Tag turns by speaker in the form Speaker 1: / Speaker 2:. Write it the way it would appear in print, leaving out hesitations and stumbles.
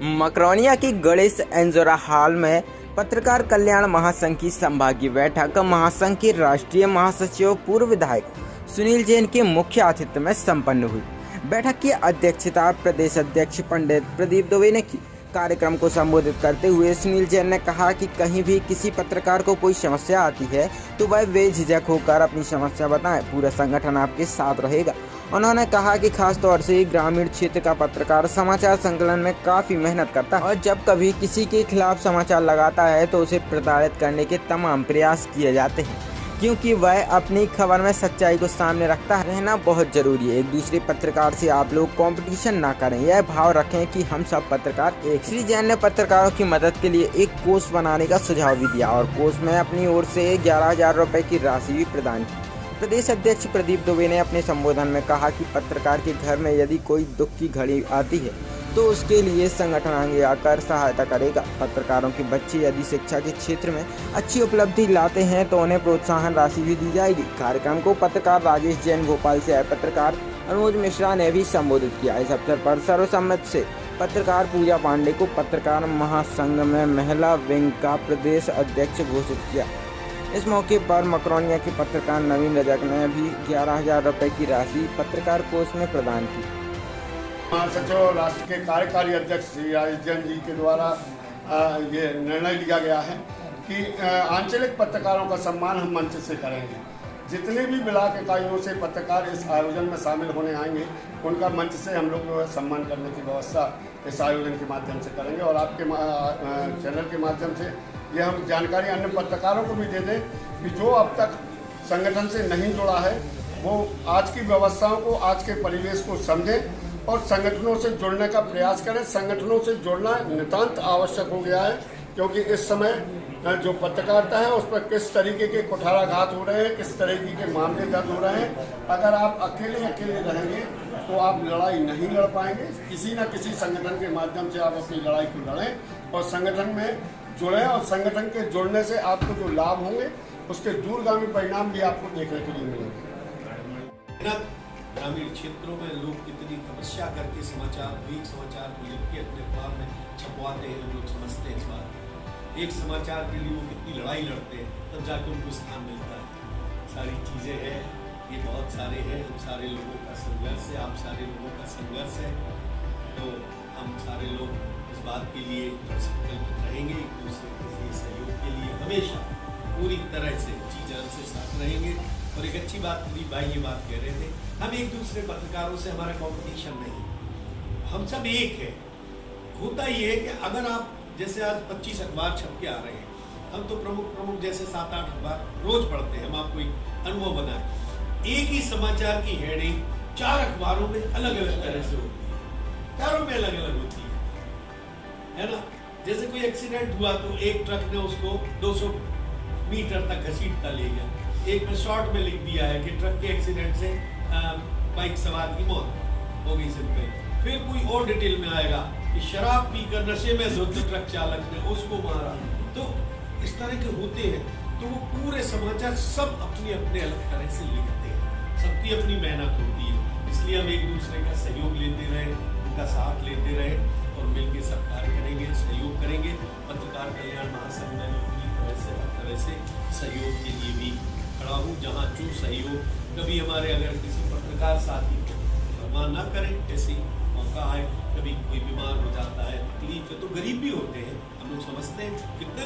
Speaker 1: मकरौनिया की गणेश एंजोरा हॉल में पत्रकार कल्याण महासंघ की संभागीय बैठक महासंघ के राष्ट्रीय महासचिव पूर्व विधायक सुनील जैन के मुख्य आतिथ्य में संपन्न हुई। बैठक की अध्यक्षता प्रदेश अध्यक्ष पंडित प्रदीप दुबे ने की। कार्यक्रम को संबोधित करते हुए सुनील जैन ने कहा कि कहीं भी किसी पत्रकार को कोई समस्या आती है तो वह बेझिझक होकर अपनी समस्या बताएं, पूरा संगठन आपके साथ रहेगा। उन्होंने कहा कि खास तौर से ग्रामीण क्षेत्र का पत्रकार समाचार संकलन में काफ़ी मेहनत करता है और जब कभी किसी के खिलाफ समाचार लगाता है तो उसे प्रताड़ित करने के तमाम प्रयास किए जाते हैं, क्योंकि वह अपनी खबर में सच्चाई को सामने रखता है। रहना बहुत जरूरी है। एक दूसरे पत्रकार से आप लोग कंपटीशन ना करें, यह भाव रखें कि हम सब पत्रकार एक। श्री जैन ने पत्रकारों की मदद के लिए एक कोष बनाने का सुझाव भी दिया और कोष में अपनी ओर से 11,000 रुपए की राशि भी प्रदान की। प्रदेश अध्यक्ष प्रदीप दुबे ने अपने संबोधन में कहा कि पत्रकार के घर में यदि कोई दुख की घड़ी आती है तो उसके लिए संगठन आगे आकर सहायता करेगा। पत्रकारों के बच्चे यदि शिक्षा के क्षेत्र में अच्छी उपलब्धि लाते हैं तो उन्हें प्रोत्साहन राशि भी दी जाएगी। कार्यक्रम को पत्रकार राजेश जैन, भोपाल से आए पत्रकार अनुज मिश्रा ने भी संबोधित किया। इस अवसर पर सर्वसम्मति से पत्रकार पूजा पांडे को पत्रकार महासंघ में महिला विंग का प्रदेश अध्यक्ष घोषित किया। इस मौके पर मकरौनिया के पत्रकार नवीन रजक ने भी 11,000 रुपए की राशि पत्रकार कोष में प्रदान की।
Speaker 2: महासचिव राष्ट्र के कार्यकारी अध्यक्ष श्री राजेश जैन जी के द्वारा ये निर्णय लिया गया है कि आंचलिक पत्रकारों का सम्मान हम मंच से करेंगे। जितने भी ब्लॉक इकाइयों से पत्रकार इस आयोजन में शामिल होने आएंगे उनका मंच से हम लोग सम्मान करने की व्यवस्था इस आयोजन के माध्यम से करेंगे और आपके चैनल के माध्यम से ये हम जानकारी अन्य पत्रकारों को भी दे दें कि जो अब तक संगठन से नहीं जुड़ा है वो आज की व्यवस्थाओं को, आज के परिवेश को समझें और संगठनों से जुड़ने का प्रयास करें। संगठनों से जुड़ना नितांत आवश्यक हो गया है, क्योंकि इस समय जो पत्रकारिता है उस पर किस तरीके के कुठाराघात हो रहे हैं, किस तरीके के मामले दर्ज हो रहे हैं। अगर आप अकेले रहेंगे तो आप लड़ाई नहीं लड़ पाएंगे। किसी न किसी संगठन के माध्यम से आप अपनी लड़ाई को लड़ें और संगठन में जुड़ें और संगठन के जुड़ने से आपको जो लाभ होंगे उसके दूरगामी परिणाम भी आपको देखने के लिए मिलेंगे।
Speaker 3: ग्रामीण क्षेत्रों में लोग कितनी तपस्या करके समाचार को लिख के अपने अखबार में छपवाते हैं, हम लोग समझते हैं इस बात। एक समाचार के लिए वो कितनी लड़ाई लड़ते हैं तब जाके उनको स्थान मिलता है। सारी चीज़ें हैं, ये बहुत सारे हैं, हम सारे लोगों का संघर्ष है, आप सारे लोगों का संघर्ष है। तो हम सारे लोग इस बात के लिए संकल्पित रहेंगे, एक दूसरे के सहयोग के लिए हमेशा पूरी तरह से जी जान से साथ रहेंगे। और एक अच्छी बात प्रदीप भाई ये बात कह रहे थे, हम एक दूसरे पत्रकारों से हमारा कंपटीशन नहीं, हम सब एक है। होता ये है कि अगर आप जैसे आज 25 अखबार छप के आ रहे हैं, हम तो प्रमुख जैसे 7-8 अखबार रोज पढ़ते हैं, हम आपको एक अनुभव बनाए। एक ही समाचार की हेडिंग 4 अखबारों में अलग अलग तरह से होती है, चारों में अलग अलग होती है ना। जैसे कोई एक्सीडेंट हुआ तो एक ट्रक ने उसको 200 मीटर तक घसीटता ले गया, एक में शॉर्ट में लिख दिया है कि ट्रक के एक्सीडेंट से बाइक सवार की मौत हो गई सिंपल। फिर कोई और डिटेल में आएगा कि शराब पीकर नशे में धुत ट्रक चालक ने उसको मारा। तो इस तरह के होते हैं, तो वो पूरे समाचार सब अपने अलग तरह से लिखते हैं, सबकी अपनी मेहनत होती है। इसलिए हम एक दूसरे का सहयोग लेते रहे, उनका साथ लेते रहे और मिलकर सब कार्य करेंगे, सहयोग करेंगे। पत्रकार कल्याण महासंघ में पूरी तरह से हर तरह से सहयोग के लिए भी खड़ा हूँ। जहाँ जो सहयोग कभी हमारे अगर किसी पत्रकार साथी को परवाह न करें, ऐसी मौका आए, कभी कोई बीमार हो जाता है, तकलीफ है, तो गरीब भी होते हैं, हम लोग समझते हैं कितने